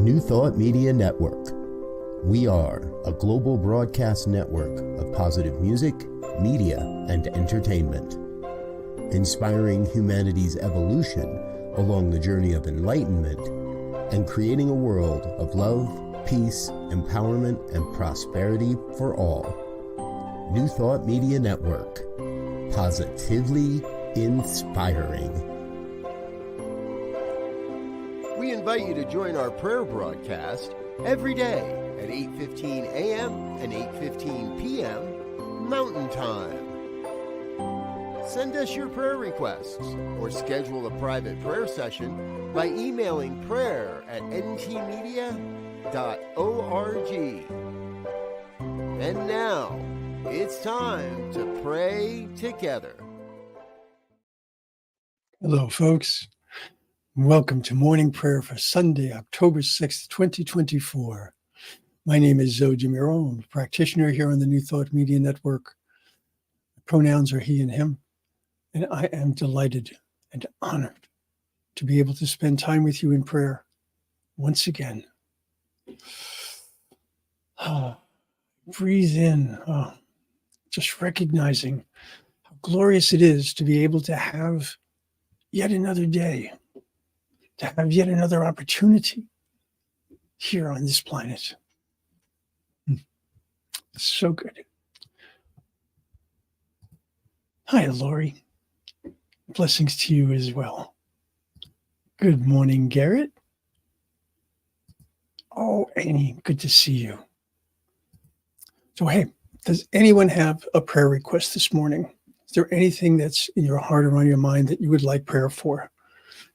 New Thought Media Network. We are a global broadcast network of positive music, media, and entertainment, inspiring humanity's evolution along the journey of enlightenment and creating a world of love, peace, empowerment, and prosperity for all. New Thought Media Network. Positively inspiring. We invite you to join our prayer broadcast every day at 8:15 a.m. and 8:15 p.m. Mountain Time. Send us your prayer requests or schedule a private prayer session by emailing prayer@ntmedia.org. And now, it's time to pray together. Hello, folks. Welcome to morning prayer for Sunday, October 6th, 2024. My name is Muro. I'm a practitioner here on the New Thought Media Network. The pronouns are he and him, and I am delighted and honored to be able to spend time with you in prayer once again. Breathe in, just recognizing how glorious it is to be able to have yet another day, to have yet another opportunity here on this planet. So good. Hi, Lori. Blessings to you as well. Good morning, Garrett. Oh, Annie, good to see you. So, hey, does anyone have a prayer request this morning? Is there anything that's in your heart or on your mind that you would like prayer for?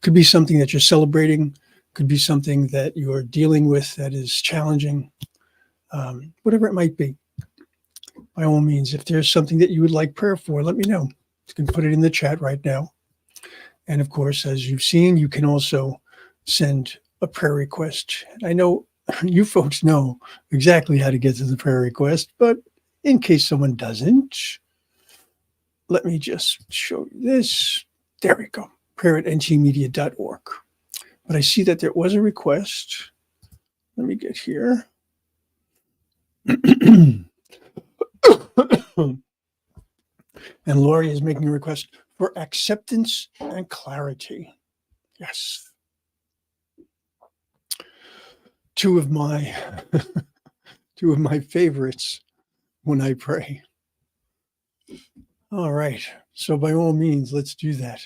Could be something that you're celebrating, could be something that you're dealing with that is challenging, whatever it might be. By all means, if there's something that you would like prayer for, let me know. You can put it in the chat right now. And of course, as you've seen, you can also send a prayer request. I know you folks know exactly how to get to the prayer request, but in case someone doesn't, let me just show you this. There we go. prayer@ntmedia.org. But I see that there was a request. Let me get here. And Lori is making a request for acceptance and clarity. Yes. Two of my favorites when I pray. All right. So by all means, let's do that.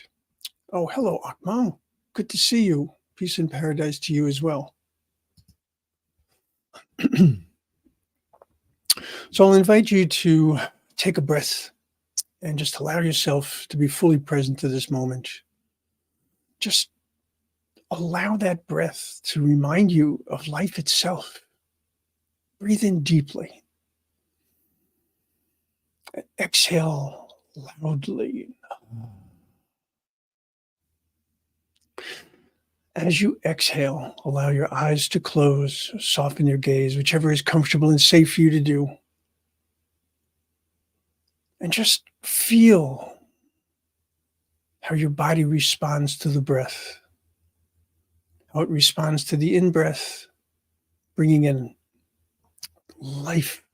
Oh, hello, Akmal. Good to see you. Peace and paradise to you as well. So I'll invite you to take a breath and just allow yourself to be fully present to this moment. Just allow that breath to remind you of life itself. Breathe in deeply. Exhale loudly. As you exhale, allow your eyes to close, soften your gaze, whichever is comfortable and safe for you to do. And just feel how your body responds to the breath, how it responds to the in-breath, bringing in life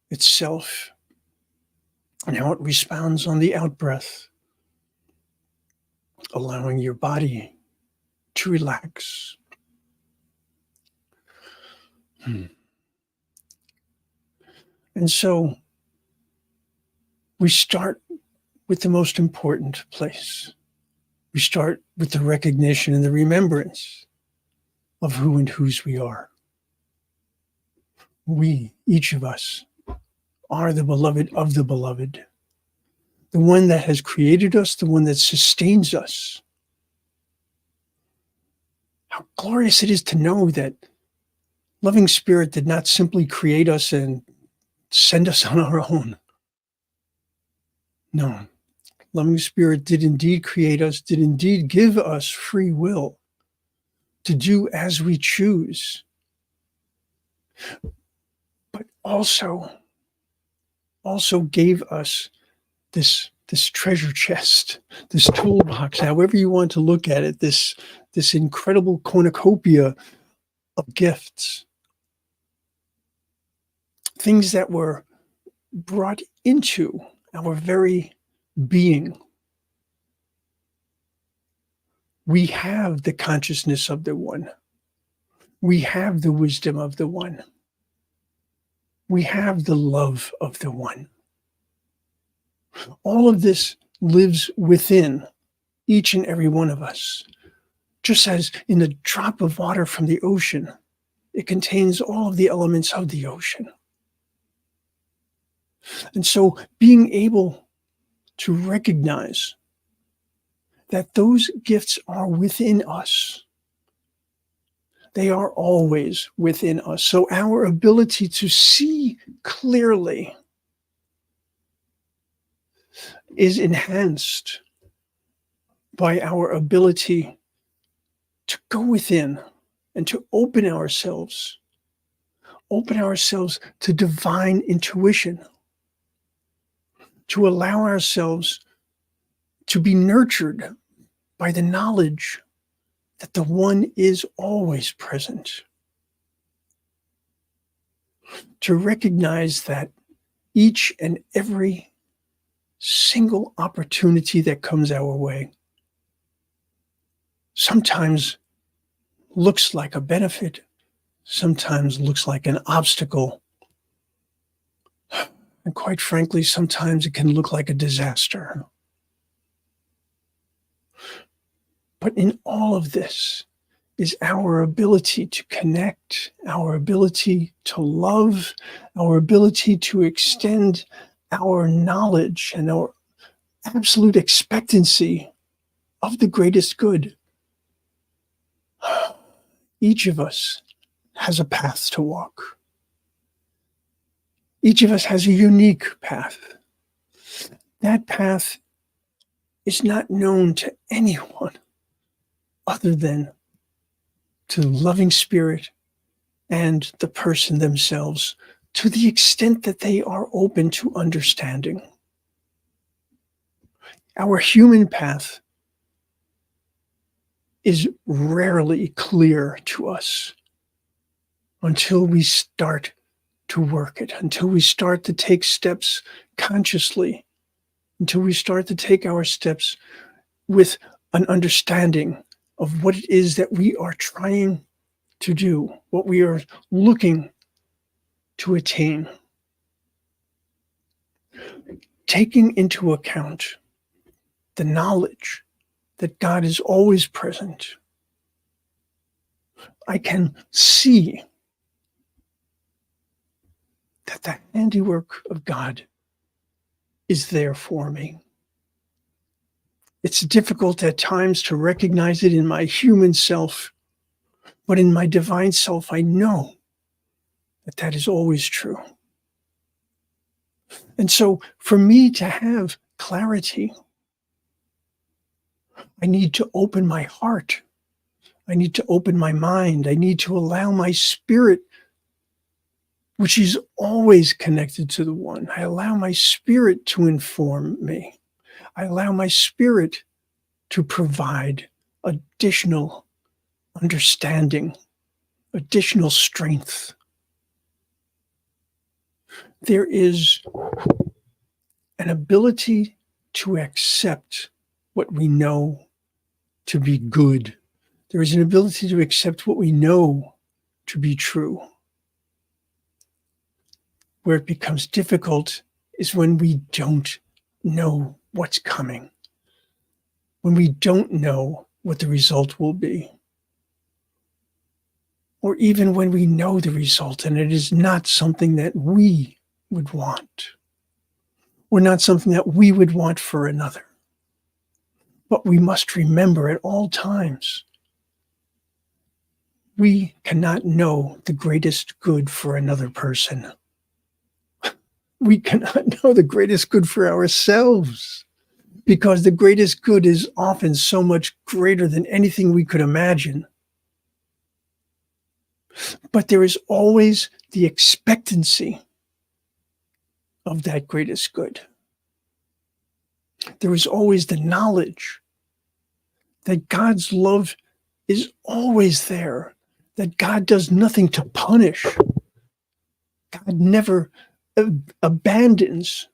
itself, and how it responds on the out-breath, allowing your body to relax. And so we start with the most important place. We start with the recognition and the remembrance of who and whose we are. We, each of us, are the beloved of the beloved, the one that has created us, the one that sustains us. How glorious it is to know that loving spirit did not simply create us and send us on our own. No, loving spirit did indeed create us, did indeed give us free will to do as we choose, but also gave us this this treasure chest, this toolbox, however you want to look at it, this incredible cornucopia of gifts, things that were brought into our very being. We have the consciousness of the One. We have the wisdom of the One. We have the love of the One. All of this lives within each and every one of us. Just as in a drop of water from the ocean, it contains all of the elements of the ocean. And so being able to recognize that those gifts are within us, they are always within us. So our ability to see clearly is enhanced by our ability to go within and to open ourselves to divine intuition, to allow ourselves to be nurtured by the knowledge that the One is always present, to recognize that each and every single opportunity that comes our way sometimes looks like a benefit, sometimes looks like an obstacle, and quite frankly, sometimes it can look like a disaster. But in all of this is our ability to connect, our ability to love, our ability to extend our knowledge and our absolute expectancy of the greatest good. Each of us has a path to walk. Each of us has a unique path. That path is not known to anyone other than to the loving spirit and the person themselves, to the extent that they are open to understanding. Our human path is rarely clear to us until we start to work it, until we start to take steps consciously, until we start to take our steps with an understanding of what it is that we are trying to do, what we are looking to attain. Taking into account the knowledge that God is always present, I can see that the handiwork of God is there for me. It's difficult at times to recognize it in my human self, but in my divine self, I know that that is always true. And so for me to have clarity, I need to open my heart. I need to open my mind. I need to allow my spirit, which is always connected to the One. I allow my spirit to inform me. I allow my spirit to provide additional understanding, additional strength. There is an ability to accept what we know to be good. There is an ability to accept what we know to be true. Where it becomes difficult is when we don't know what's coming, when we don't know what the result will be, or even when we know the result and it is not something that we would want, or not something that we would want for another. But we must remember at all times, we cannot know the greatest good for another person. We cannot know the greatest good for ourselves, because the greatest good is often so much greater than anything we could imagine. But there is always the expectancy of that greatest good. There is always the knowledge that God's love is always there, that God does nothing to punish. God never abandons.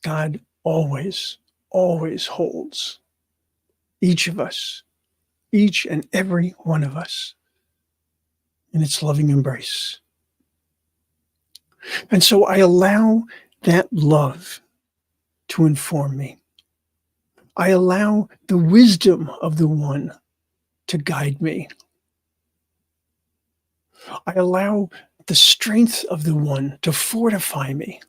God always, always holds each of us, each and every one of us, in its loving embrace. And so I allow that love to inform me. I allow the wisdom of the One to guide me. I allow the strength of the One to fortify me.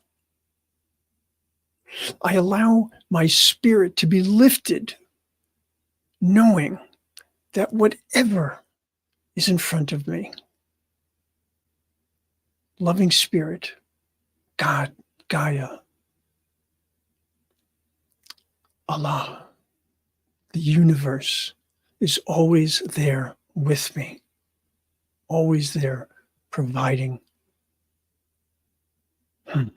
I allow my spirit to be lifted, knowing that whatever is in front of me, loving spirit, God, Gaia, Allah, the universe, is always there with me, always there providing. And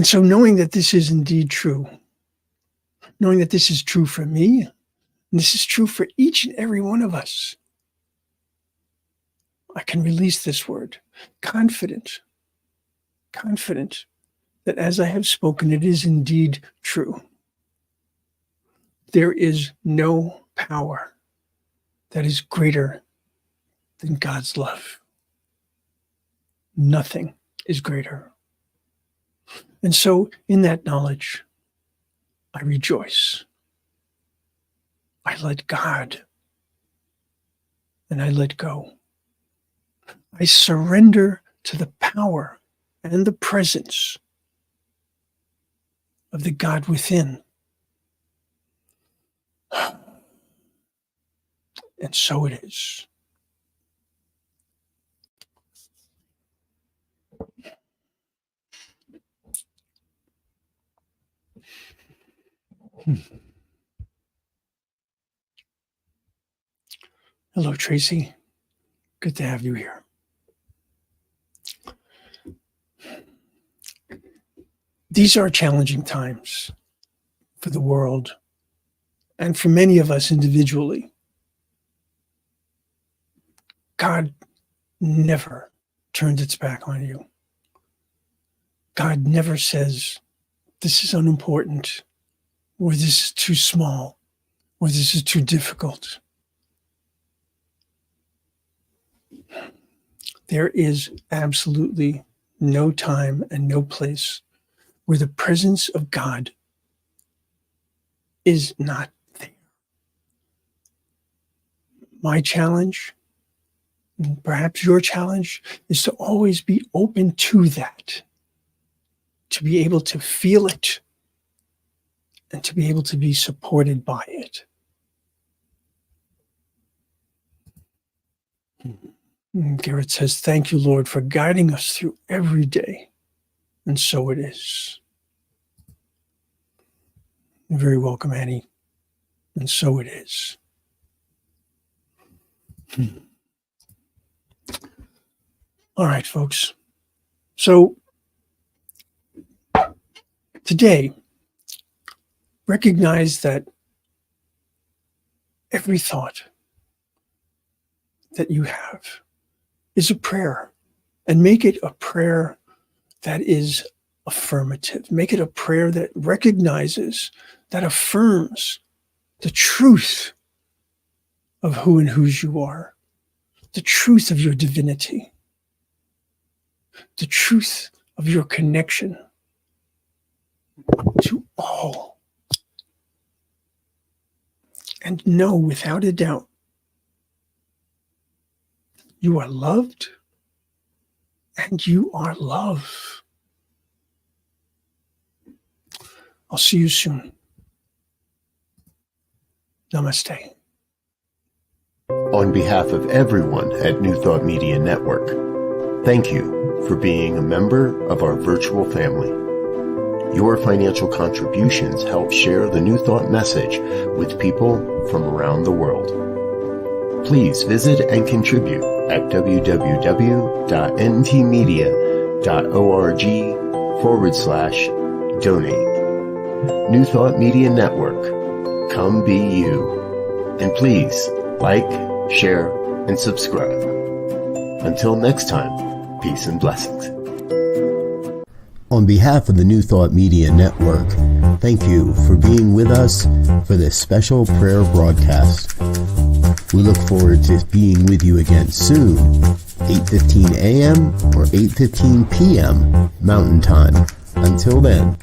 so knowing that this is indeed true, knowing that this is true for me, and this is true for each and every one of us, I can release this word, confident that as I have spoken, it is indeed true. There is no power that is greater than God's love. Nothing is greater. And so in that knowledge, I rejoice. I let God and I let go. I surrender to the power and the presence of the God within. And so it is. Hello, Tracy. Good to have you here. These are challenging times for the world and for many of us individually. God never turns its back on you. God never says, this is unimportant, or this is too small, or this is too difficult. There is absolutely no time and no place where the presence of God is not there. My challenge, and perhaps your challenge, is to always be open to that, to be able to feel it, and to be able to be supported by it. And Garrett says, thank you, Lord, for guiding us through every day. And so it is. You're very welcome, Annie. And so it is. All right, folks. So today, recognize that every thought that you have is a prayer, and make it a prayer that is affirmative. Make it a prayer that recognizes, that affirms the truth of who and whose you are, the truth of your divinity, the truth of your connection to all. And know without a doubt, you are loved and you are love. I'll see you soon. Namaste. On behalf of everyone at New Thought Media Network, thank you for being a member of our virtual family. Your financial contributions help share the New Thought message with people from around the world. Please visit and contribute at www.ntmedia.org/ donate. New Thought Media Network. Come be you. And please like, share, and subscribe. Until next time, peace and blessings. On behalf of the New Thought Media Network, thank you for being with us for this special prayer broadcast. We look forward to being with you again soon, 8:15 a.m. or 8:15 p.m. Mountain Time. Until then.